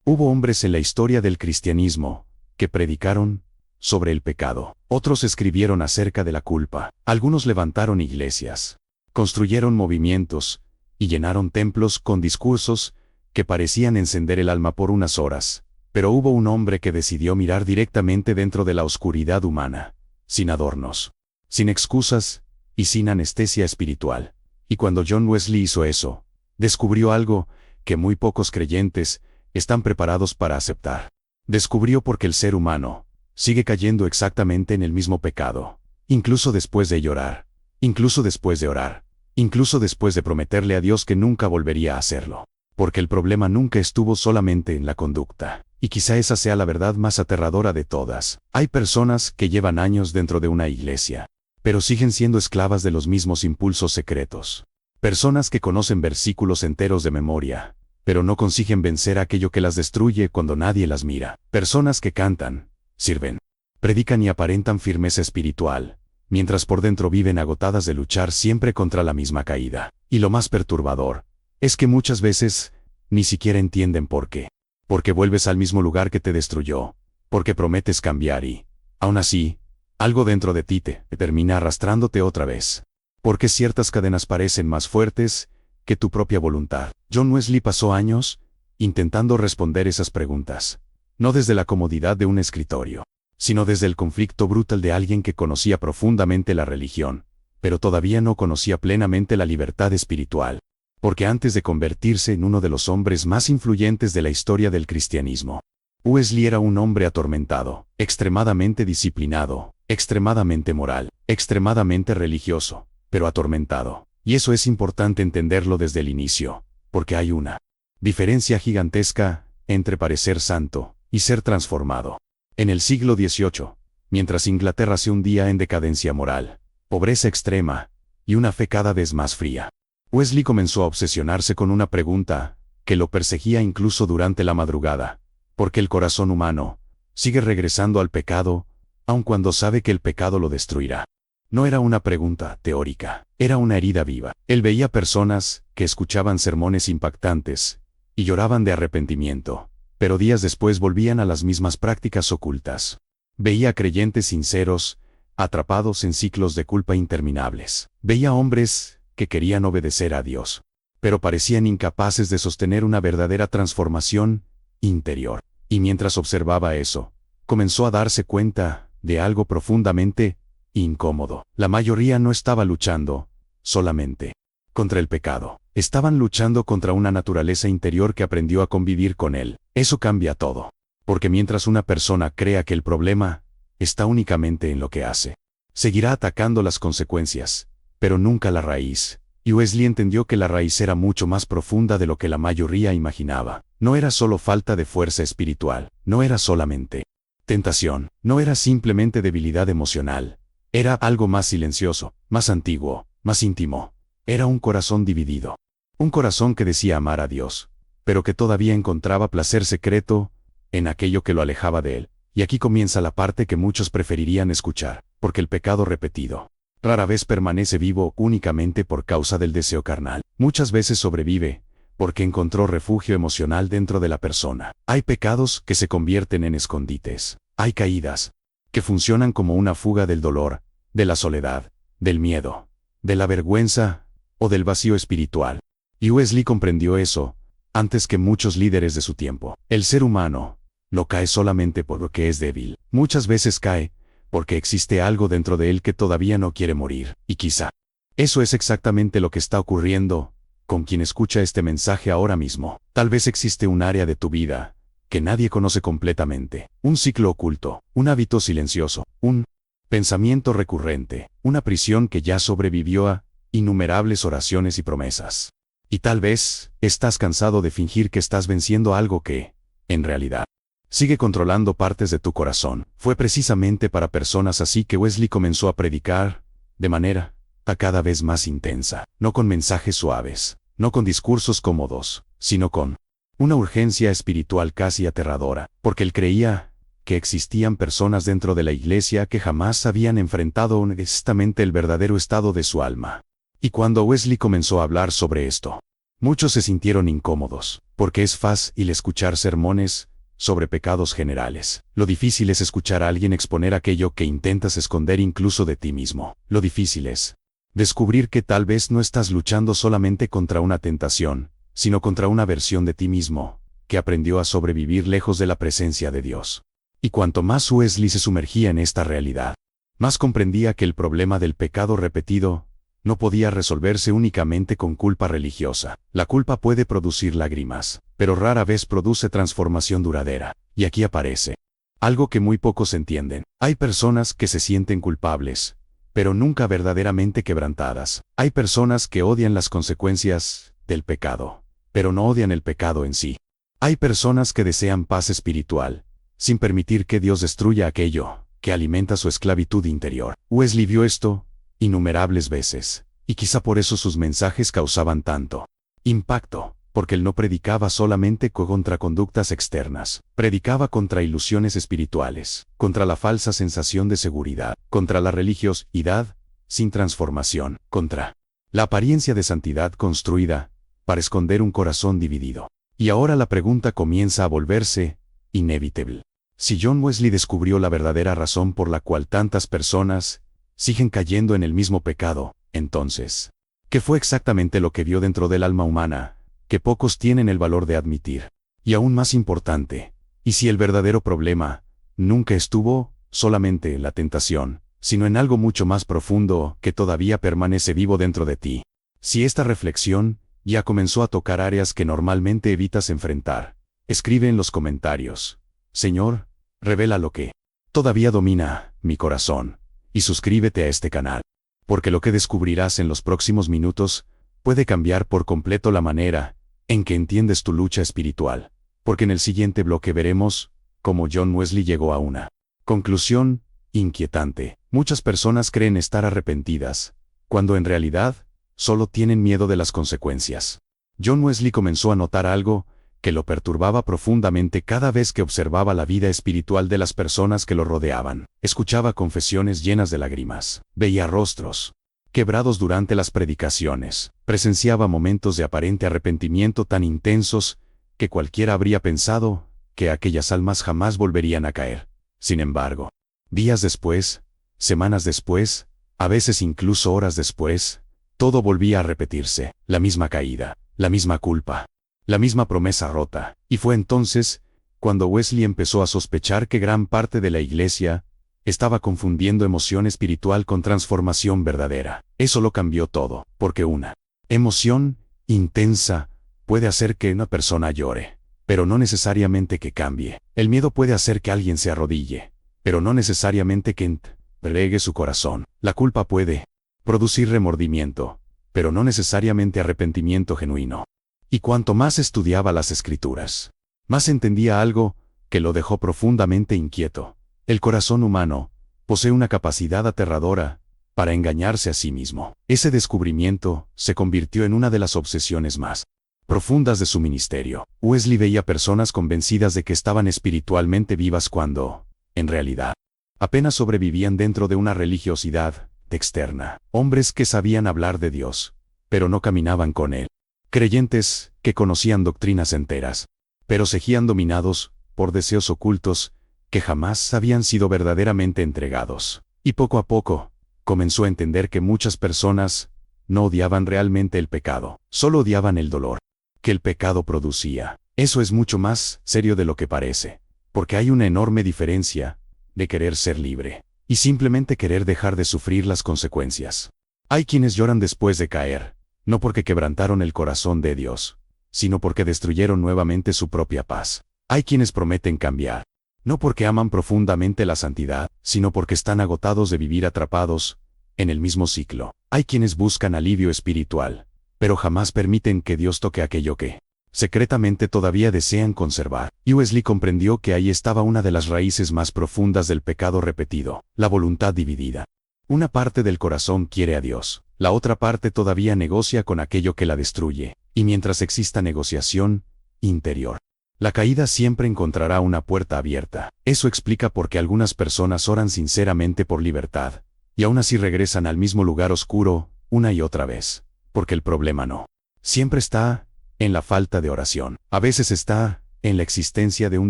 Hubo hombres en la historia del cristianismo que predicaron sobre el pecado. Otros escribieron acerca de la culpa. Algunos levantaron iglesias, construyeron movimientos y llenaron templos con discursos que parecían encender el alma por unas horas. Pero hubo un hombre que decidió mirar directamente dentro de la oscuridad humana, sin adornos, sin excusas y sin anestesia espiritual. Y cuando John Wesley hizo eso, descubrió algo que muy pocos creyentes están preparados para aceptar. Descubrió por qué el ser humano sigue cayendo exactamente en el mismo pecado, incluso después de llorar, incluso después de orar, incluso después de prometerle a Dios que nunca volvería a hacerlo. Porque el problema nunca estuvo solamente en la conducta. Y quizá esa sea la verdad más aterradora de todas. Hay personas que llevan años dentro de una iglesia, pero siguen siendo esclavas de los mismos impulsos secretos. Personas que conocen versículos enteros de memoria, pero no consiguen vencer aquello que las destruye cuando nadie las mira. Personas que cantan, sirven, predican y aparentan firmeza espiritual, mientras por dentro viven agotadas de luchar siempre contra la misma caída. Y lo más perturbador es que muchas veces ni siquiera entienden por qué. Porque vuelves al mismo lugar que te destruyó, porque prometes cambiar y, aún así, algo dentro de ti te termina arrastrándote otra vez. Porque ciertas cadenas parecen más fuertes que tu propia voluntad. John Wesley pasó años intentando responder esas preguntas, no desde la comodidad de un escritorio, sino desde el conflicto brutal de alguien que conocía profundamente la religión, pero todavía no conocía plenamente la libertad espiritual. Porque antes de convertirse en uno de los hombres más influyentes de la historia del cristianismo, Wesley era un hombre atormentado, extremadamente disciplinado, extremadamente moral, extremadamente religioso, pero atormentado. Y eso es importante entenderlo desde el inicio, porque hay una diferencia gigantesca entre parecer santo y ser transformado. En el siglo XVIII, mientras Inglaterra se hundía en decadencia moral, pobreza extrema y una fe cada vez más fría, Wesley comenzó a obsesionarse con una pregunta que lo perseguía incluso durante la madrugada. ¿Por qué el corazón humano sigue regresando al pecado, aun cuando sabe que el pecado lo destruirá? No era una pregunta teórica, era una herida viva. Él veía personas que escuchaban sermones impactantes y lloraban de arrepentimiento, pero días después volvían a las mismas prácticas ocultas. Veía creyentes sinceros, atrapados en ciclos de culpa interminables. Veía hombres que querían obedecer a Dios, pero parecían incapaces de sostener una verdadera transformación interior. Y mientras observaba eso, comenzó a darse cuenta de algo profundamente incómodo. La mayoría no estaba luchando solamente contra el pecado. Estaban luchando contra una naturaleza interior que aprendió a convivir con él. Eso cambia todo. Porque mientras una persona crea que el problema está únicamente en lo que hace, seguirá atacando las consecuencias, pero nunca la raíz. Y Wesley entendió que la raíz era mucho más profunda de lo que la mayoría imaginaba. No era solo falta de fuerza espiritual, no era solamente tentación, no era simplemente debilidad emocional. Era algo más silencioso, más antiguo, más íntimo. Era un corazón dividido. Un corazón que decía amar a Dios, pero que todavía encontraba placer secreto en aquello que lo alejaba de él. Y aquí comienza la parte que muchos preferirían escuchar, porque el pecado repetido rara vez permanece vivo únicamente por causa del deseo carnal. Muchas veces sobrevive porque encontró refugio emocional dentro de la persona. Hay pecados que se convierten en escondites. Hay caídas que funcionan como una fuga del dolor, de la soledad, del miedo, de la vergüenza o del vacío espiritual. Y Wesley comprendió eso antes que muchos líderes de su tiempo. El ser humano no cae solamente porque es débil. Muchas veces cae porque existe algo dentro de él que todavía no quiere morir. Y quizá eso es exactamente lo que está ocurriendo con quien escucha este mensaje ahora mismo. Tal vez existe un área de tu vida que nadie conoce completamente, un ciclo oculto, un hábito silencioso, un pensamiento recurrente, una prisión que ya sobrevivió a innumerables oraciones y promesas. Y tal vez estás cansado de fingir que estás venciendo algo que, en realidad, sigue controlando partes de tu corazón. Fue precisamente para personas así que Wesley comenzó a predicar de manera cada vez más intensa, no con mensajes suaves, no con discursos cómodos, sino con una urgencia espiritual casi aterradora, porque él creía que existían personas dentro de la iglesia que jamás habían enfrentado honestamente el verdadero estado de su alma. Y cuando Wesley comenzó a hablar sobre esto, Muchos se sintieron incómodos, porque es fácil escuchar sermones sobre pecados generales. Lo difícil es escuchar a alguien exponer aquello que intentas esconder incluso de ti mismo. Lo difícil es descubrir que tal vez no estás luchando solamente contra una tentación, sino contra una versión de ti mismo, que aprendió a sobrevivir lejos de la presencia de Dios. Y cuanto más Wesley se sumergía en esta realidad, más comprendía que el problema del pecado repetido no podía resolverse únicamente con culpa religiosa. La culpa puede producir lágrimas, pero rara vez produce transformación duradera. Y aquí aparece algo que muy pocos entienden. Hay personas que se sienten culpables, pero nunca verdaderamente quebrantadas. Hay personas que odian las consecuencias del pecado, pero no odian el pecado en sí. Hay personas que desean paz espiritual, sin permitir que Dios destruya aquello que alimenta su esclavitud interior. Wesley vio esto innumerables veces, y quizá por eso sus mensajes causaban tanto impacto, porque él no predicaba solamente contra conductas externas, predicaba contra ilusiones espirituales, contra la falsa sensación de seguridad, contra la religiosidad sin transformación, contra la apariencia de santidad construida para esconder un corazón dividido. Y ahora la pregunta comienza a volverse inevitable. Si John Wesley descubrió la verdadera razón por la cual tantas personas siguen cayendo en el mismo pecado, entonces, ¿qué fue exactamente lo que vio dentro del alma humana, que pocos tienen el valor de admitir? Y aún más importante, ¿y si el verdadero problema nunca estuvo solamente en la tentación, sino en algo mucho más profundo que todavía permanece vivo dentro de ti? Si esta reflexión ya comenzó a tocar áreas que normalmente evitas enfrentar, escribe en los comentarios: Señor, revela lo que todavía domina mi corazón, y suscríbete a este canal, porque lo que descubrirás en los próximos minutos puede cambiar por completo la manera en que entiendes tu lucha espiritual, porque en el siguiente bloque veremos cómo John Wesley llegó a una conclusión inquietante. Muchas personas creen estar arrepentidas, cuando en realidad solo tienen miedo de las consecuencias. John Wesley comenzó a notar algo que lo perturbaba profundamente cada vez que observaba la vida espiritual de las personas que lo rodeaban. Escuchaba confesiones llenas de lágrimas, veía rostros quebrados durante las predicaciones, presenciaba momentos de aparente arrepentimiento tan intensos que cualquiera habría pensado que aquellas almas jamás volverían a caer. Sin embargo, días después, semanas después, a veces incluso horas después, todo volvía a repetirse, la misma caída, la misma culpa, la misma promesa rota. Y fue entonces cuando Wesley empezó a sospechar que gran parte de la iglesia estaba confundiendo emoción espiritual con transformación verdadera. Eso lo cambió todo, porque una emoción intensa puede hacer que una persona llore, pero no necesariamente que cambie. El miedo puede hacer que alguien se arrodille, pero no necesariamente que entregue su corazón. La culpa puede producir remordimiento, pero no necesariamente arrepentimiento genuino. Y cuanto más estudiaba las Escrituras, más entendía algo que lo dejó profundamente inquieto. El corazón humano posee una capacidad aterradora para engañarse a sí mismo. Ese descubrimiento se convirtió en una de las obsesiones más profundas de su ministerio. Wesley veía personas convencidas de que estaban espiritualmente vivas cuando, en realidad, apenas sobrevivían dentro de una religiosidad externa. Hombres que sabían hablar de Dios, pero no caminaban con Él. Creyentes que conocían doctrinas enteras, pero seguían dominados por deseos ocultos que jamás habían sido verdaderamente entregados. Y poco a poco, comenzó a entender que muchas personas no odiaban realmente el pecado, solo odiaban el dolor que el pecado producía. Eso es mucho más serio de lo que parece, porque hay una enorme diferencia de querer ser libre y simplemente querer dejar de sufrir las consecuencias. Hay quienes lloran después de caer, no porque quebrantaron el corazón de Dios, sino porque destruyeron nuevamente su propia paz. Hay quienes prometen cambiar, no porque aman profundamente la santidad, sino porque están agotados de vivir atrapados en el mismo ciclo. Hay quienes buscan alivio espiritual, pero jamás permiten que Dios toque aquello que secretamente todavía desean conservar. Y Wesley comprendió que ahí estaba una de las raíces más profundas del pecado repetido, la voluntad dividida. Una parte del corazón quiere a Dios, la otra parte todavía negocia con aquello que la destruye, y mientras exista negociación interior, la caída siempre encontrará una puerta abierta. Eso explica por qué algunas personas oran sinceramente por libertad, y aún así regresan al mismo lugar oscuro, una y otra vez, porque el problema no siempre está en la falta de oración. A veces está en la existencia de un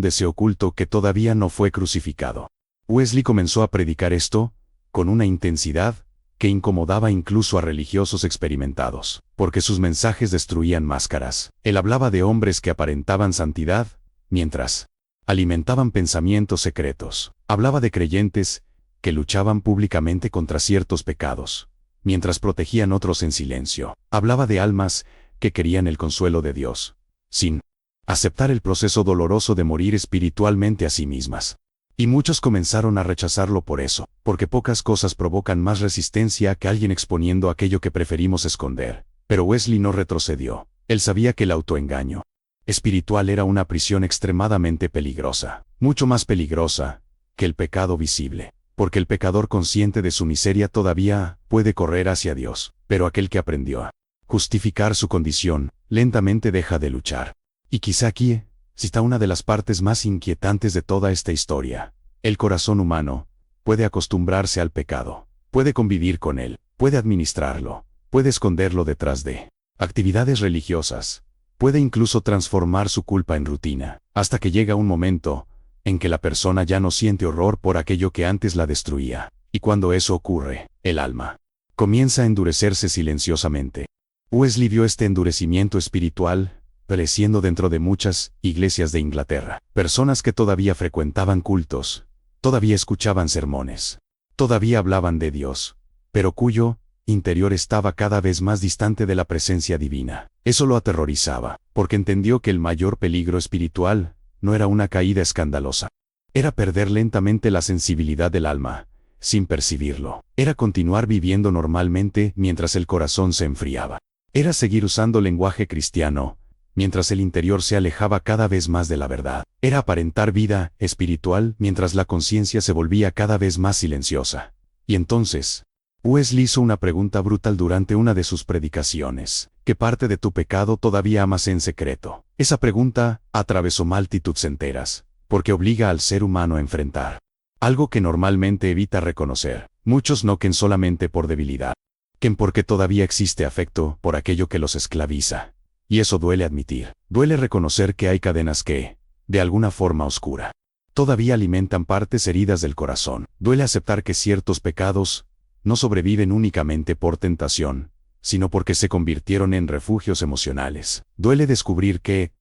deseo oculto que todavía no fue crucificado. Wesley comenzó a predicar esto con una intensidad que incomodaba incluso a religiosos experimentados, porque sus mensajes destruían máscaras. Él hablaba de hombres que aparentaban santidad, mientras alimentaban pensamientos secretos. Hablaba de creyentes que luchaban públicamente contra ciertos pecados, mientras protegían otros en silencio. Hablaba de almas que querían el consuelo de Dios, sin aceptar el proceso doloroso de morir espiritualmente a sí mismas. Y muchos comenzaron a rechazarlo por eso, porque pocas cosas provocan más resistencia que alguien exponiendo aquello que preferimos esconder. Pero Wesley no retrocedió. Él sabía que el autoengaño espiritual era una prisión extremadamente peligrosa, mucho más peligrosa que el pecado visible, porque el pecador consciente de su miseria todavía puede correr hacia Dios, pero aquel que aprendió a justificar su condición, lentamente deja de luchar. Y quizá aquí está una de las partes más inquietantes de toda esta historia. El corazón humano puede acostumbrarse al pecado, puede convivir con él, puede administrarlo, puede esconderlo detrás de actividades religiosas, puede incluso transformar su culpa en rutina, hasta que llega un momento en que la persona ya no siente horror por aquello que antes la destruía, y cuando eso ocurre, el alma comienza a endurecerse silenciosamente. Wesley vio este endurecimiento espiritual creciendo dentro de muchas iglesias de Inglaterra. Personas que todavía frecuentaban cultos, todavía escuchaban sermones, todavía hablaban de Dios, pero cuyo interior estaba cada vez más distante de la presencia divina. Eso lo aterrorizaba, porque entendió que el mayor peligro espiritual no era una caída escandalosa. Era perder lentamente la sensibilidad del alma, sin percibirlo. Era continuar viviendo normalmente mientras el corazón se enfriaba. Era seguir usando lenguaje cristiano, mientras el interior se alejaba cada vez más de la verdad. Era aparentar vida espiritual mientras la conciencia se volvía cada vez más silenciosa. Y entonces, Wesley hizo una pregunta brutal durante una de sus predicaciones. ¿Qué parte de tu pecado todavía amas en secreto? Esa pregunta atravesó multitudes enteras, porque obliga al ser humano a enfrentar algo que normalmente evita reconocer. Muchos no quien solamente por debilidad, quien porque todavía existe afecto por aquello que los esclaviza. Y eso duele admitir. Duele reconocer que hay cadenas que, de alguna forma oscura, todavía alimentan partes heridas del corazón. Duele aceptar que ciertos pecados no sobreviven únicamente por tentación, sino porque se convirtieron en refugios emocionales. Duele descubrir que,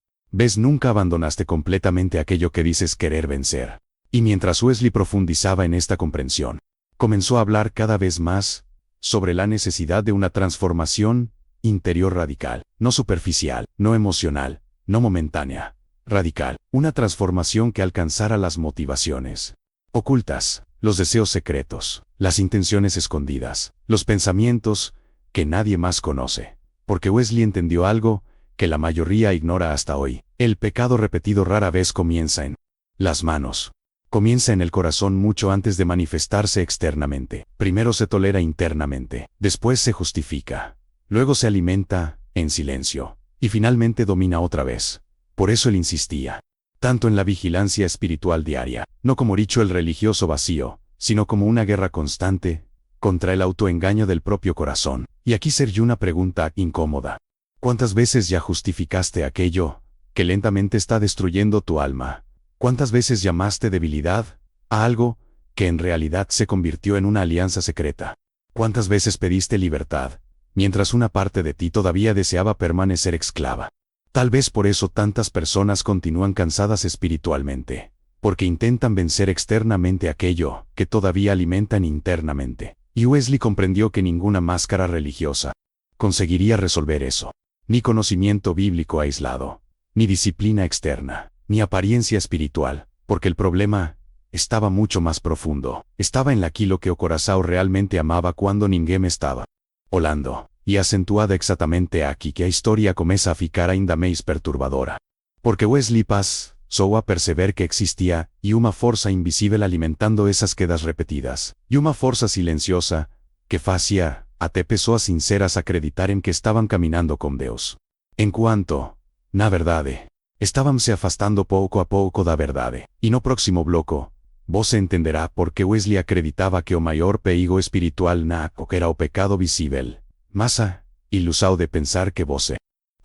nunca abandonaste completamente aquello que dices querer vencer. Y mientras Wesley profundizaba en esta comprensión, comenzó a hablar cada vez más sobre la necesidad de una transformación interior radical, no superficial, no emocional, no momentánea, radical. Una transformación que alcanzara las motivaciones ocultas, los deseos secretos, las intenciones escondidas, los pensamientos que nadie más conoce. Porque Wesley entendió algo que la mayoría ignora hasta hoy. El pecado repetido rara vez comienza en las manos. Comienza en el corazón mucho antes de manifestarse externamente. Primero se tolera internamente, después se justifica, luego se alimenta en silencio, y finalmente domina otra vez. Por eso él insistía tanto en la vigilancia espiritual diaria, no como ritual religioso vacío, sino como una guerra constante contra el autoengaño del propio corazón. Y aquí surge una pregunta incómoda. ¿Cuántas veces ya justificaste aquello que lentamente está destruyendo tu alma? ¿Cuántas veces llamaste debilidad a algo que en realidad se convirtió en una alianza secreta? ¿Cuántas veces pediste libertad, mientras una parte de ti todavía deseaba permanecer esclava? Tal vez por eso tantas personas continúan cansadas espiritualmente, porque intentan vencer externamente aquello que todavía alimentan internamente. Y Wesley comprendió que ninguna máscara religiosa conseguiría resolver eso. Ni conocimiento bíblico aislado, ni disciplina externa, ni apariencia espiritual, porque el problema estaba mucho más profundo. Estaba en aquilo que o corazón realmente amaba cuando ninguém estaba olando, y acentuada exactamente aquí que a historia comienza a ficar ainda mais perturbadora. Porque Wesley pasó a perceber que existía una fuerza invisible alimentando esas quedas repetidas, y una fuerza silenciosa que fazia até pessoas sinceras acreditar en que estaban caminando con Deus. En cuanto, na verdade, estaban se afastando pouco a pouco da verdade. E no próximo bloco, você entenderá por que Wesley acreditaba que o maior perigo espiritual era o pecado visível. Massa, ilusão de pensar que você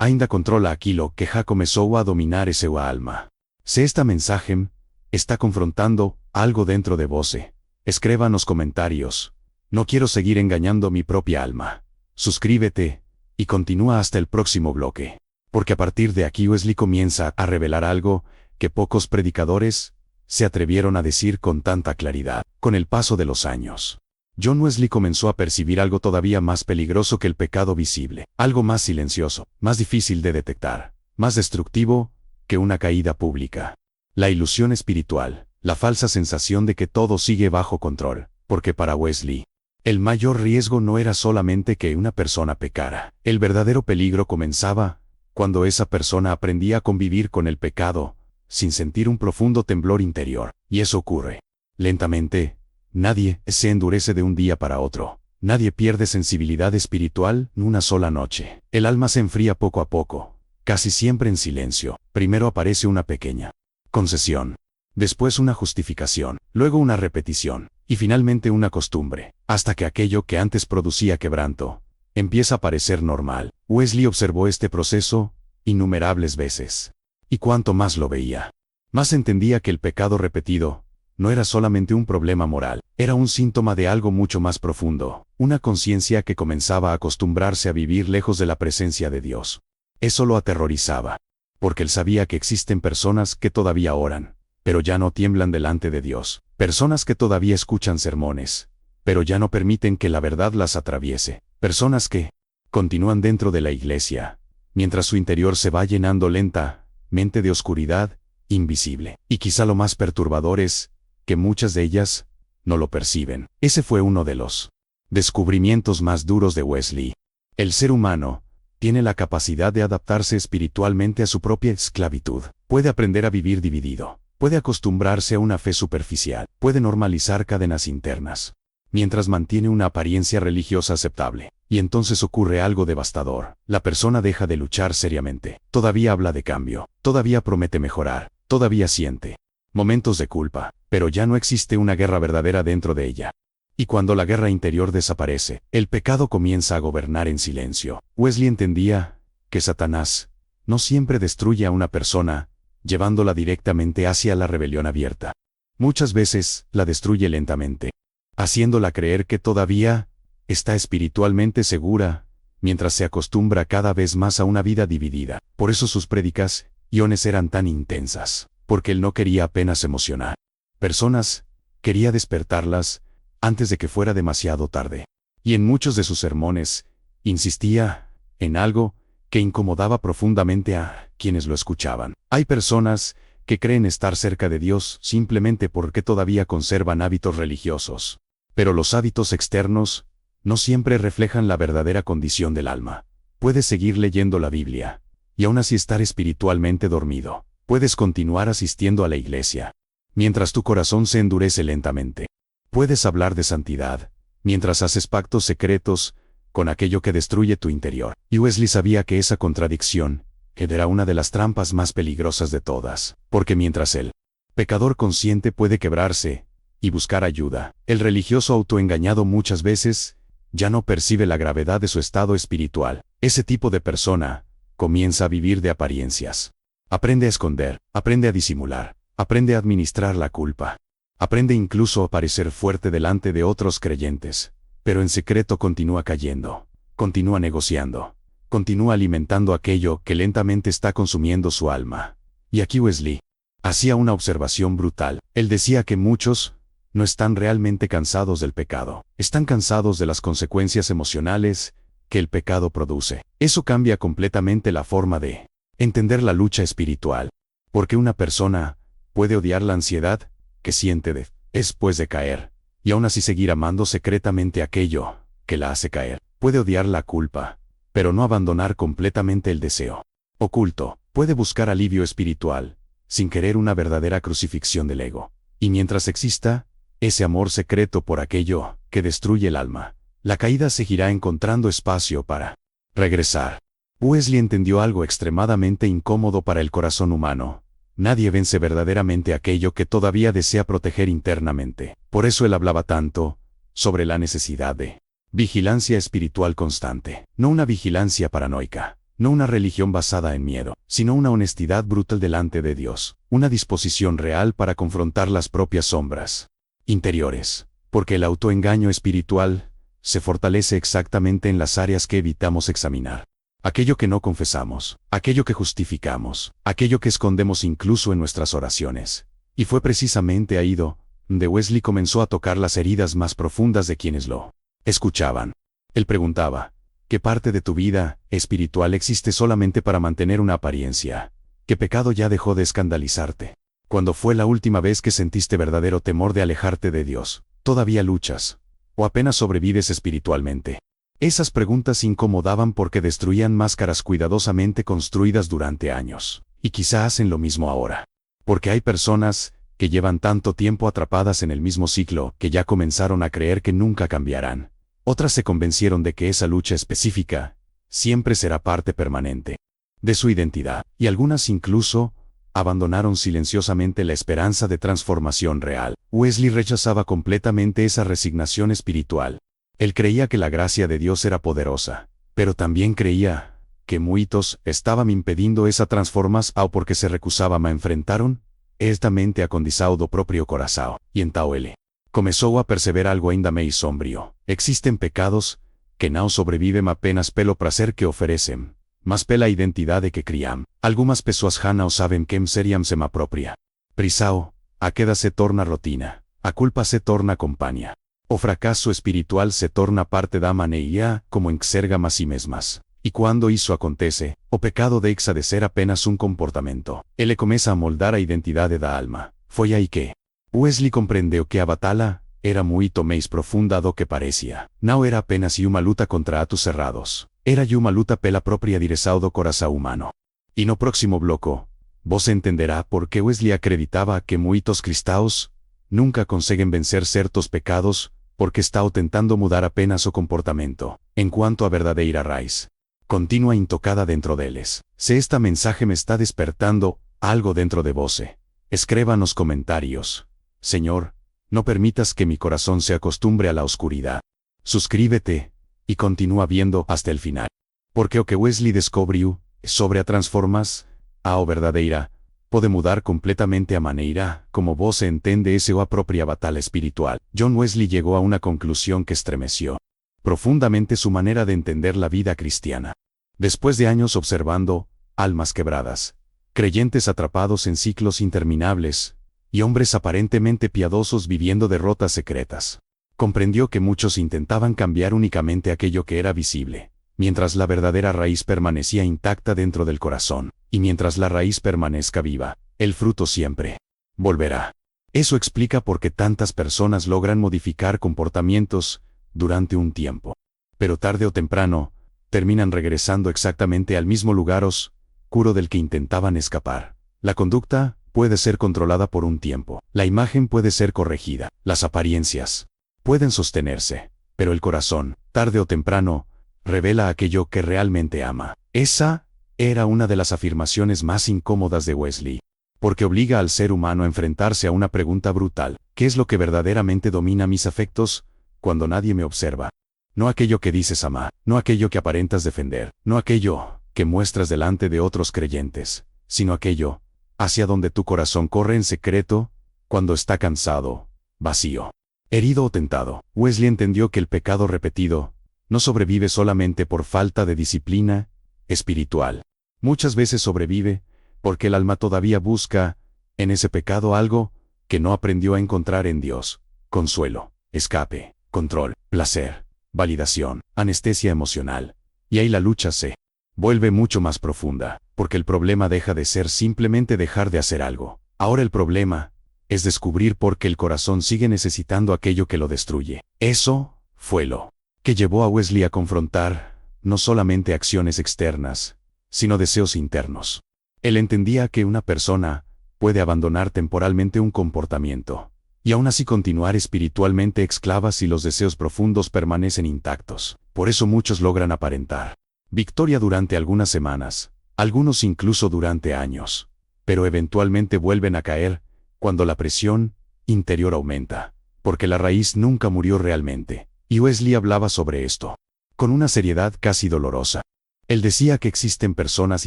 Ainda controla aquilo que já começou a dominar e sua alma. Se esta mensagem está confrontando algo dentro de você, escreva nos comentarios. No quiero seguir engañando mi propia alma. Suscríbete y continúa hasta el próximo bloque. Porque a partir de aquí Wesley comienza a revelar algo que pocos predicadores se atrevieron a decir con tanta claridad. Con el paso de los años, John Wesley comenzó a percibir algo todavía más peligroso que el pecado visible, algo más silencioso, más difícil de detectar, más destructivo que una caída pública. La ilusión espiritual, la falsa sensación de que todo sigue bajo control, porque para Wesley, el mayor riesgo no era solamente que una persona pecara. El verdadero peligro comenzaba cuando esa persona aprendía a convivir con el pecado, sin sentir un profundo temblor interior. Y eso ocurre lentamente. Nadie se endurece de un día para otro. Nadie pierde sensibilidad espiritual en una sola noche. El alma se enfría poco a poco, casi siempre en silencio. Primero aparece una pequeña concesión, después una justificación, luego una repetición, y finalmente una costumbre, hasta que aquello que antes producía quebranto empieza a parecer normal. Wesley observó este proceso innumerables veces. Y cuanto más lo veía, más entendía que el pecado repetido no era solamente un problema moral, era un síntoma de algo mucho más profundo, una conciencia que comenzaba a acostumbrarse a vivir lejos de la presencia de Dios. Eso lo aterrorizaba, porque él sabía que existen personas que todavía oran, pero ya no tiemblan delante de Dios, personas que todavía escuchan sermones, pero ya no permiten que la verdad las atraviese, personas que continúan dentro de la iglesia, mientras su interior se va llenando lentamente de oscuridad invisible. Y quizá lo más perturbador es que muchas de ellas no lo perciben. Ese fue uno de los descubrimientos más duros de Wesley. El ser humano tiene la capacidad de adaptarse espiritualmente a su propia esclavitud. Puede aprender a vivir dividido, puede acostumbrarse a una fe superficial, puede normalizar cadenas internas, mientras mantiene una apariencia religiosa aceptable. Y entonces ocurre algo devastador. La persona deja de luchar seriamente. Todavía habla de cambio, todavía promete mejorar, todavía siente momentos de culpa, pero ya no existe una guerra verdadera dentro de ella. Y cuando la guerra interior desaparece, el pecado comienza a gobernar en silencio. Wesley entendía que Satanás no siempre destruye a una persona, llevándola directamente hacia la rebelión abierta. Muchas veces la destruye lentamente, haciéndola creer que todavía está espiritualmente segura, mientras se acostumbra cada vez más a una vida dividida. Por eso sus predicaciones eran tan intensas, porque él no quería apenas emocionar personas, quería despertarlas antes de que fuera demasiado tarde. Y en muchos de sus sermones, insistía en algo que incomodaba profundamente a quienes lo escuchaban. Hay personas que creen estar cerca de Dios simplemente porque todavía conservan hábitos religiosos. Pero los hábitos externos no siempre reflejan la verdadera condición del alma. Puedes seguir leyendo la Biblia y aún así estar espiritualmente dormido. Puedes continuar asistiendo a la iglesia mientras tu corazón se endurece lentamente. Puedes hablar de santidad mientras haces pactos secretos con aquello que destruye tu interior. Y Wesley sabía que esa contradicción era una de las trampas más peligrosas de todas, porque mientras el pecador consciente puede quebrarse y buscar ayuda, el religioso autoengañado muchas veces ya no percibe la gravedad de su estado espiritual. Ese tipo de persona comienza a vivir de apariencias. Aprende a esconder, aprende a disimular, aprende a administrar la culpa. Aprende incluso a parecer fuerte delante de otros creyentes, pero en secreto continúa cayendo, continúa negociando, continúa alimentando aquello que lentamente está consumiendo su alma. Y aquí Wesley hacía una observación brutal. Él decía que muchos no están realmente cansados del pecado, están cansados de las consecuencias emocionales que el pecado produce. Eso cambia completamente la forma de entender la lucha espiritual, porque una persona puede odiar la ansiedad que siente después de caer, y aún así seguir amando secretamente aquello que la hace caer. Puede odiar la culpa, pero no abandonar completamente el deseo oculto. Puede buscar alivio espiritual, sin querer una verdadera crucifixión del ego. Y mientras exista ese amor secreto por aquello que destruye el alma, la caída seguirá encontrando espacio para regresar. Wesley entendió algo extremadamente incómodo para el corazón humano. Nadie vence verdaderamente aquello que todavía desea proteger internamente. Por eso él hablaba tanto sobre la necesidad de vigilancia espiritual constante. No una vigilancia paranoica, No una religión basada en miedo, sino una honestidad brutal delante de Dios, una disposición real para confrontar las propias sombras interiores, porque el autoengaño espiritual se fortalece exactamente en las áreas que evitamos examinar. Aquello que no confesamos, aquello que justificamos, aquello que escondemos incluso en nuestras oraciones. Y fue precisamente ahí donde Wesley comenzó a tocar las heridas más profundas de quienes lo escuchaban. Él preguntaba, ¿qué parte de tu vida espiritual existe solamente para mantener una apariencia? ¿Qué pecado ya dejó de escandalizarte? ¿Cuándo fue la última vez que sentiste verdadero temor de alejarte de Dios? ¿Todavía luchas? ¿O apenas sobrevives espiritualmente? Esas preguntas incomodaban porque destruían máscaras cuidadosamente construidas durante años. Y quizá hacen lo mismo ahora. Porque hay personas que llevan tanto tiempo atrapadas en el mismo ciclo que ya comenzaron a creer que nunca cambiarán. Otras se convencieron de que esa lucha específica siempre será parte permanente de su identidad. Y algunas incluso abandonaron silenciosamente la esperanza de transformación real. Wesley rechazaba completamente esa resignación espiritual. Él creía que la gracia de Dios era poderosa, pero también creía que muitos estaban impedindo esa transformación porque se recusaban a enfrentaron esta acondizado do propio corazón. Y então ele comenzó a perceber algo ainda mais sombrio. Existen pecados que no sobreviven apenas pelo prazer que ofrecen, mas pela identidade que criam. Algumas pessoas já não sabem quem seriam sema propia. Prisao, a queda se torna rotina, a culpa se torna compañía. O fracaso espiritual se torna parte da maneira como enxergam a si mesmas. E quando isso acontece, o pecado deixa de ser apenas um comportamento. Ele começa a moldar a identidade da alma. Foi aí que Wesley compreendeu que a batalha era muito mais profunda do que parecia. Não era apenas uma luta contra atos cerrados. Era uma luta pela própria direção do coração humano. E no próximo bloco, você entenderá por que Wesley acreditava que muitos cristãos nunca conseguem vencer certos pecados porque está tentando mudar apenas o comportamento, enquanto a verdadeira raiz continua intocada dentro deles. Se esta mensaje me está despertando algo dentro de você, escreva nos comentarios. Señor, no permitas que mi corazón se acostumbre a la oscuridad. Suscríbete y continúa viendo hasta el final. Porque o que Wesley descobriu sobre a transformas a o verdadeira pode mudar completamente a maneira como você entende ese o a propia batalla espiritual. John Wesley llegó a una conclusión que estremeció profundamente su manera de entender la vida cristiana. Después de años observando almas quebradas, creyentes atrapados en ciclos interminables, y hombres aparentemente piadosos viviendo derrotas secretas, comprendió que muchos intentaban cambiar únicamente aquello que era visible, mientras la verdadera raíz permanecía intacta dentro del corazón, y mientras la raíz permanezca viva, el fruto siempre volverá. Eso explica por qué tantas personas logran modificar comportamientos durante un tiempo, pero tarde o temprano, terminan regresando exactamente al mismo lugar oscuro del que intentaban escapar. La conducta puede ser controlada por un tiempo, la imagen puede ser corregida, las apariencias pueden sostenerse, pero el corazón, tarde o temprano, revela aquello que realmente ama. Esa era una de las afirmaciones más incómodas de Wesley, porque obliga al ser humano a enfrentarse a una pregunta brutal: ¿qué es lo que verdaderamente domina mis afectos cuando nadie me observa? No aquello que dices amar, no aquello que aparentas defender, no aquello que muestras delante de otros creyentes, sino aquello hacia donde tu corazón corre en secreto cuando está cansado, vacío, herido o tentado. Wesley entendió que el pecado repetido no sobrevive solamente por falta de disciplina espiritual. Muchas veces sobrevive porque el alma todavía busca en ese pecado algo que no aprendió a encontrar en Dios: consuelo, escape, control, placer, validación, anestesia emocional. Y ahí la lucha se vuelve mucho más profunda, porque el problema deja de ser simplemente dejar de hacer algo. Ahora el problema es descubrir por qué el corazón sigue necesitando aquello que lo destruye. Eso fue lo que llevó a Wesley a confrontar no solamente acciones externas, sino deseos internos. Él entendía que una persona puede abandonar temporalmente un comportamiento y aún así continuar espiritualmente esclava si los deseos profundos permanecen intactos. Por eso muchos logran aparentar victoria durante algunas semanas, algunos incluso durante años, pero eventualmente vuelven a caer cuando la presión interior aumenta, porque la raíz nunca murió realmente. Y Wesley hablaba sobre esto con una seriedad casi dolorosa. Él decía que existen personas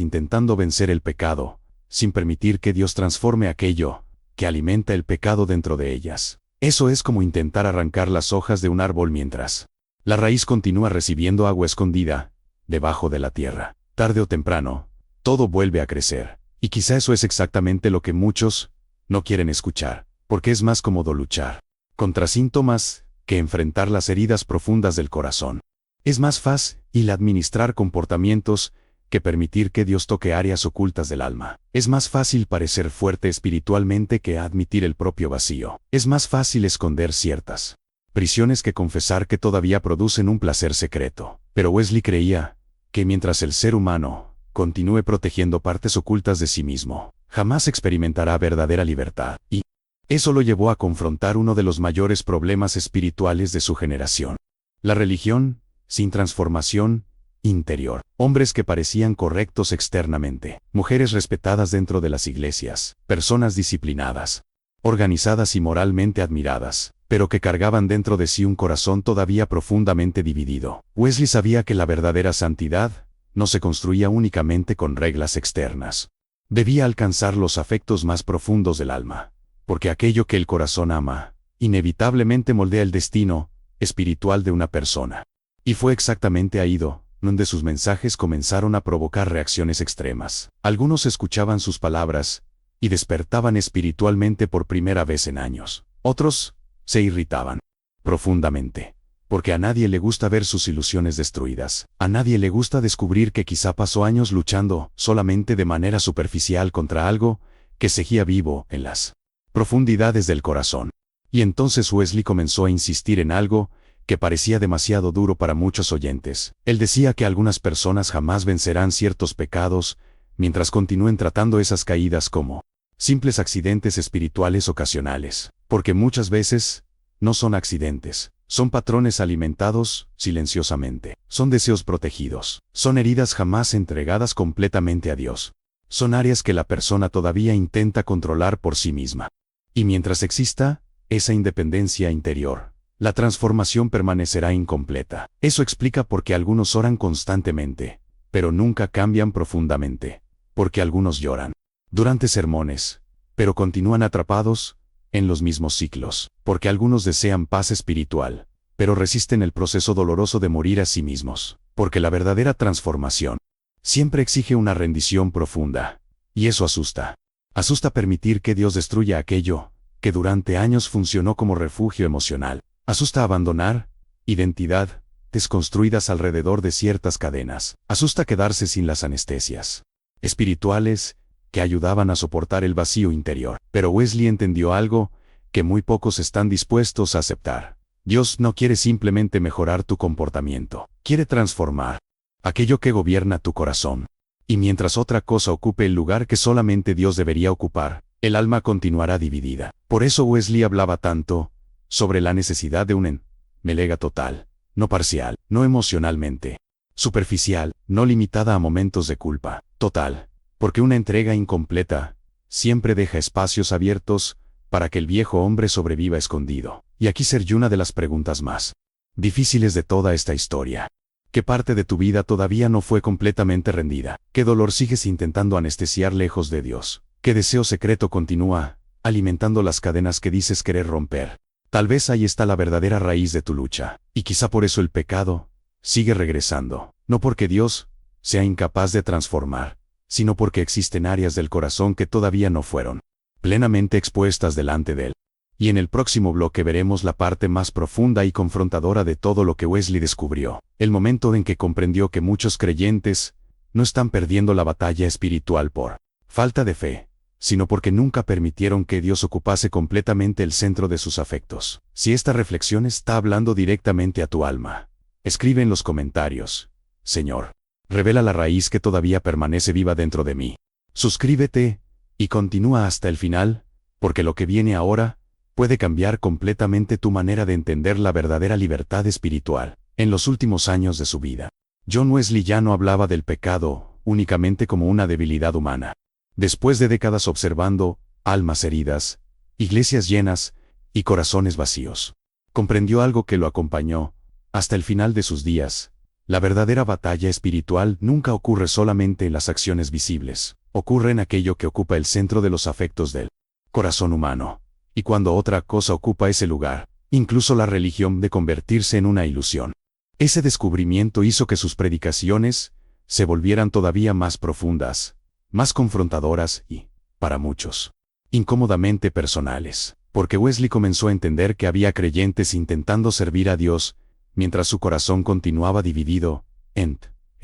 intentando vencer el pecado, sin permitir que Dios transforme aquello que alimenta el pecado dentro de ellas. Eso es como intentar arrancar las hojas de un árbol mientras la raíz continúa recibiendo agua escondida debajo de la tierra. Tarde o temprano, todo vuelve a crecer. Y quizá eso es exactamente lo que muchos no quieren escuchar, porque es más cómodo luchar contra síntomas que enfrentar las heridas profundas del corazón. Es más fácil administrar comportamientos que permitir que Dios toque áreas ocultas del alma. Es más fácil parecer fuerte espiritualmente que admitir el propio vacío. Es más fácil esconder ciertas prisiones que confesar que todavía producen un placer secreto. Pero Wesley creía que mientras el ser humano continúe protegiendo partes ocultas de sí mismo, jamás experimentará verdadera libertad. Y eso lo llevó a confrontar uno de los mayores problemas espirituales de su generación: la religión sin transformación interior. Hombres que parecían correctos externamente, mujeres respetadas dentro de las iglesias, personas disciplinadas, organizadas y moralmente admiradas, pero que cargaban dentro de sí un corazón todavía profundamente dividido. Wesley sabía que la verdadera santidad no se construía únicamente con reglas externas. Debía alcanzar los afectos más profundos del alma, porque aquello que el corazón ama, inevitablemente moldea el destino espiritual de una persona. Y fue exactamente ahí donde sus mensajes comenzaron a provocar reacciones extremas. Algunos escuchaban sus palabras y despertaban espiritualmente por primera vez en años. Otros se irritaban profundamente, porque a nadie le gusta ver sus ilusiones destruidas. A nadie le gusta descubrir que quizá pasó años luchando solamente de manera superficial contra algo que seguía vivo en las profundidades del corazón. Y entonces Wesley comenzó a insistir en algo que parecía demasiado duro para muchos oyentes. Él decía que algunas personas jamás vencerán ciertos pecados mientras continúen tratando esas caídas como simples accidentes espirituales ocasionales, porque muchas veces no son accidentes, son patrones alimentados silenciosamente, son deseos protegidos, son heridas jamás entregadas completamente a Dios, son áreas que la persona todavía intenta controlar por sí misma. Y mientras exista esa independencia interior, la transformación permanecerá incompleta. Eso explica por qué algunos oran constantemente, pero nunca cambian profundamente. Porque algunos lloran durante sermones, pero continúan atrapados en los mismos ciclos. Porque algunos desean paz espiritual, pero resisten el proceso doloroso de morir a sí mismos. Porque la verdadera transformación siempre exige una rendición profunda. Y eso asusta. Asusta permitir que Dios destruya aquello que durante años funcionó como refugio emocional. Asusta abandonar identidad desconstruidas alrededor de ciertas cadenas. Asusta quedarse sin las anestesias espirituales que ayudaban a soportar el vacío interior. Pero Wesley entendió algo que muy pocos están dispuestos a aceptar. Dios no quiere simplemente mejorar tu comportamiento, quiere transformar aquello que gobierna tu corazón. Y mientras otra cosa ocupe el lugar que solamente Dios debería ocupar, el alma continuará dividida. Por eso Wesley hablaba tanto sobre la necesidad de un melega total, no parcial, no emocionalmente superficial, no limitada a momentos de culpa, total, porque una entrega incompleta siempre deja espacios abiertos para que el viejo hombre sobreviva escondido. Y aquí surge una de las preguntas más difíciles de toda esta historia. ¿Qué parte de tu vida todavía no fue completamente rendida? ¿Qué dolor sigues intentando anestesiar lejos de Dios? ¿Qué deseo secreto continúa alimentando las cadenas que dices querer romper? Tal vez ahí está la verdadera raíz de tu lucha, y quizá por eso el pecado sigue regresando, no porque Dios sea incapaz de transformar, sino porque existen áreas del corazón que todavía no fueron plenamente expuestas delante de Él. Y en el próximo bloque veremos la parte más profunda y confrontadora de todo lo que Wesley descubrió, el momento en que comprendió que muchos creyentes no están perdiendo la batalla espiritual por falta de fe, sino porque nunca permitieron que Dios ocupase completamente el centro de sus afectos. Si esta reflexión está hablando directamente a tu alma, escribe en los comentarios: Señor, revela la raíz que todavía permanece viva dentro de mí. Suscríbete y continúa hasta el final, porque lo que viene ahora puede cambiar completamente tu manera de entender la verdadera libertad espiritual. En los últimos años de su vida, John Wesley ya no hablaba del pecado únicamente como una debilidad humana. Después de décadas observando almas heridas, iglesias llenas y corazones vacíos, comprendió algo que lo acompañó hasta el final de sus días: La verdadera batalla espiritual nunca ocurre solamente en las acciones visibles, ocurre en aquello que ocupa el centro de los afectos del corazón humano. Y cuando otra cosa ocupa ese lugar, incluso la religión de convertirse en una ilusión. Ese descubrimiento hizo que sus predicaciones se volvieran todavía más profundas, más confrontadoras y, para muchos, incómodamente personales, porque Wesley comenzó a entender que había creyentes intentando servir a Dios, mientras su corazón continuaba dividido en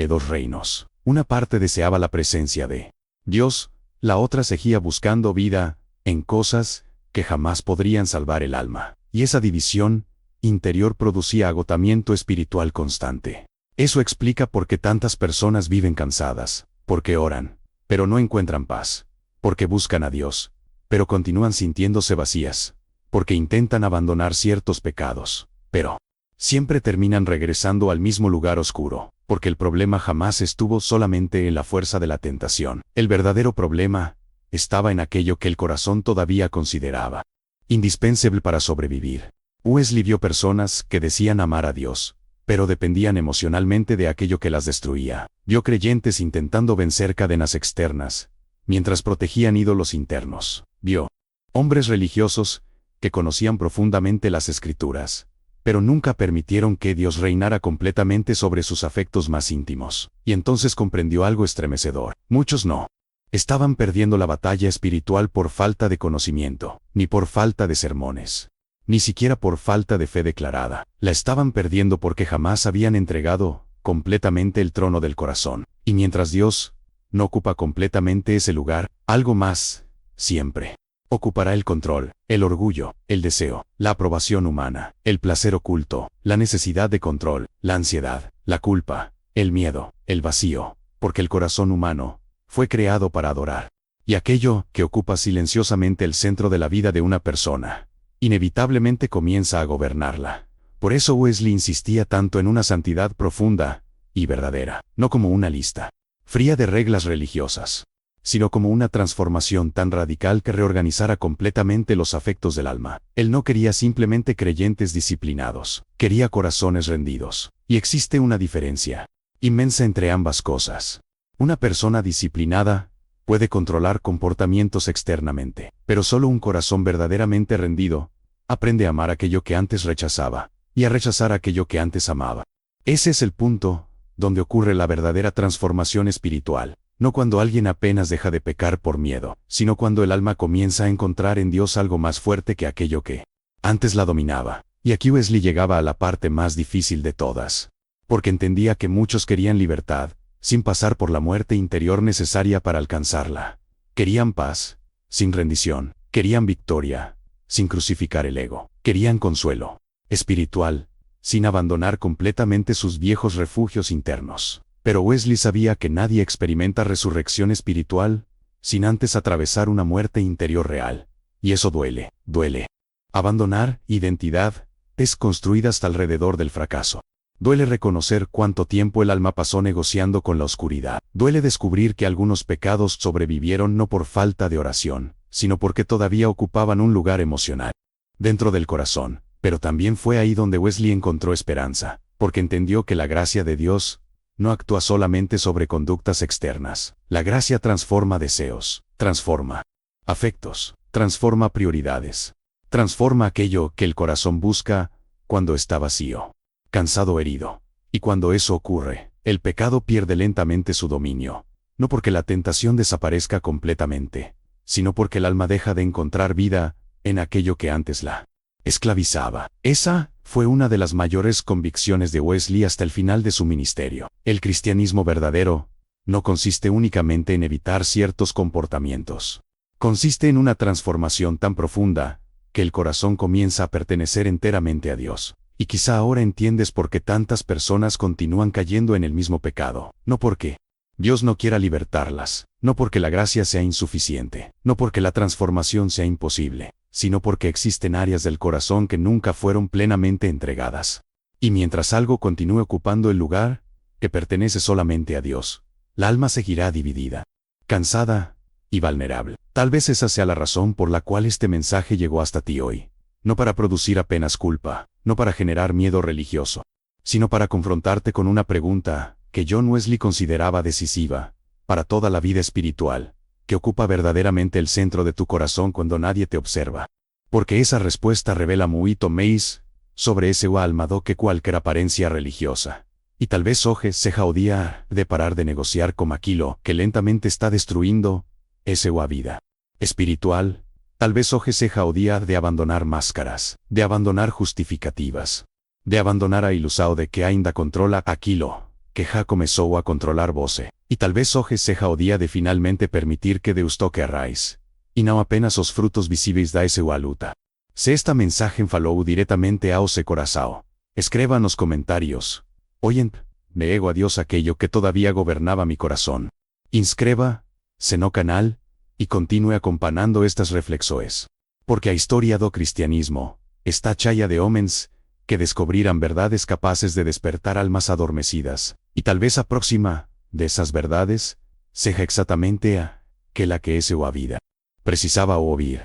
dos reinos. Una parte deseaba la presencia de Dios, la otra seguía buscando vida en cosas que jamás podrían salvar el alma. Y esa división interior producía agotamiento espiritual constante. Eso explica por qué tantas personas viven cansadas, porque oran, pero no encuentran paz, porque buscan a Dios, pero continúan sintiéndose vacías, porque intentan abandonar ciertos pecados, pero siempre terminan regresando al mismo lugar oscuro, porque el problema jamás estuvo solamente en la fuerza de la tentación. El verdadero problema estaba en aquello que el corazón todavía consideraba indispensable para sobrevivir. Wesley vio personas que decían amar a Dios, pero dependían emocionalmente de aquello que las destruía. Vio creyentes intentando vencer cadenas externas, mientras protegían ídolos internos. Vio hombres religiosos que conocían profundamente las Escrituras, pero nunca permitieron que Dios reinara completamente sobre sus afectos más íntimos. Y entonces comprendió algo estremecedor. Muchos no estaban perdiendo la batalla espiritual por falta de conocimiento, ni por falta de sermones, ni siquiera por falta de fe declarada. La estaban perdiendo porque jamás habían entregado completamente el trono del corazón. Y mientras Dios no ocupa completamente ese lugar, algo más siempre ocupará el control, el orgullo, el deseo, la aprobación humana, el placer oculto, la necesidad de control, la ansiedad, la culpa, el miedo, el vacío, porque el corazón humano fue creado para adorar. Y aquello que ocupa silenciosamente el centro de la vida de una persona, inevitablemente comienza a gobernarla. Por eso Wesley insistía tanto en una santidad profunda y verdadera, no como una lista fría de reglas religiosas, sino como una transformación tan radical que reorganizara completamente los afectos del alma. Él no quería simplemente creyentes disciplinados, quería corazones rendidos. Y existe una diferencia inmensa entre ambas cosas. Una persona disciplinada puede controlar comportamientos externamente, pero solo un corazón verdaderamente rendido aprende a amar aquello que antes rechazaba, y a rechazar aquello que antes amaba. Ese es el punto donde ocurre la verdadera transformación espiritual. No cuando alguien apenas deja de pecar por miedo, sino cuando el alma comienza a encontrar en Dios algo más fuerte que aquello que antes la dominaba. Y aquí Wesley llegaba a la parte más difícil de todas, porque entendía que muchos querían libertad, sin pasar por la muerte interior necesaria para alcanzarla. Querían paz, sin rendición. Querían victoria, sin crucificar el ego. Querían consuelo espiritual, sin abandonar completamente sus viejos refugios internos. Pero Wesley sabía que nadie experimenta resurrección espiritual sin antes atravesar una muerte interior real. Y eso duele, duele. Abandonar identidad es construida hasta alrededor del fracaso. Duele reconocer cuánto tiempo el alma pasó negociando con la oscuridad. Duele descubrir que algunos pecados sobrevivieron no por falta de oración, sino porque todavía ocupaban un lugar emocional dentro del corazón. Pero también fue ahí donde Wesley encontró esperanza, porque entendió que la gracia de Dios no actúa solamente sobre conductas externas. La gracia transforma deseos, transforma afectos, transforma prioridades, transforma aquello que el corazón busca cuando está vacío, cansado o herido. Y cuando eso ocurre, el pecado pierde lentamente su dominio, no porque la tentación desaparezca completamente, sino porque el alma deja de encontrar vida en aquello que antes la esclavizaba. Esa fue una de las mayores convicciones de Wesley hasta el final de su ministerio. El cristianismo verdadero no consiste únicamente en evitar ciertos comportamientos. Consiste en una transformación tan profunda que el corazón comienza a pertenecer enteramente a Dios. Y quizá ahora entiendes por qué tantas personas continúan cayendo en el mismo pecado. No porque Dios no quiera libertarlas, no porque la gracia sea insuficiente, no porque la transformación sea imposible, sino porque existen áreas del corazón que nunca fueron plenamente entregadas. Y mientras algo continúe ocupando el lugar que pertenece solamente a Dios, la alma seguirá dividida, cansada y vulnerable. Tal vez esa sea la razón por la cual este mensaje llegó hasta ti hoy. No para producir apenas culpa, no para generar miedo religioso, sino para confrontarte con una pregunta que John Wesley consideraba decisiva para toda la vida espiritual, que ocupa verdaderamente el centro de tu corazón cuando nadie te observa. Porque esa respuesta revela mucho más sobre ese alma que cualquier apariencia religiosa. Y tal vez hoje seja o día de parar de negociar con aquilo que lentamente está destruyendo ese vida espiritual. Tal vez hoje seja o día de abandonar máscaras, de abandonar justificativas, de abandonar a ilusao de que ainda controla aquilo que ja comenzó a controlar voce. Y tal vez hoje seja o día de finalmente permitir que Deus toque a raíz, y no apenas os frutos visibles da ese luta. Se esta mensaje falou diretamente a ose corazao, escriba nos comentarios. Oyen, me ego a Dios aquello que todavía gobernaba mi corazón. Inscreva, se no canal, y continúe acompañando estas reflexiones. Porque a historia do cristianismo está chaya de homens que descubrirán verdades capaces de despertar almas adormecidas, y tal vez a próxima de esas verdades seja exactamente a que la que ese o a vida precisaba oír.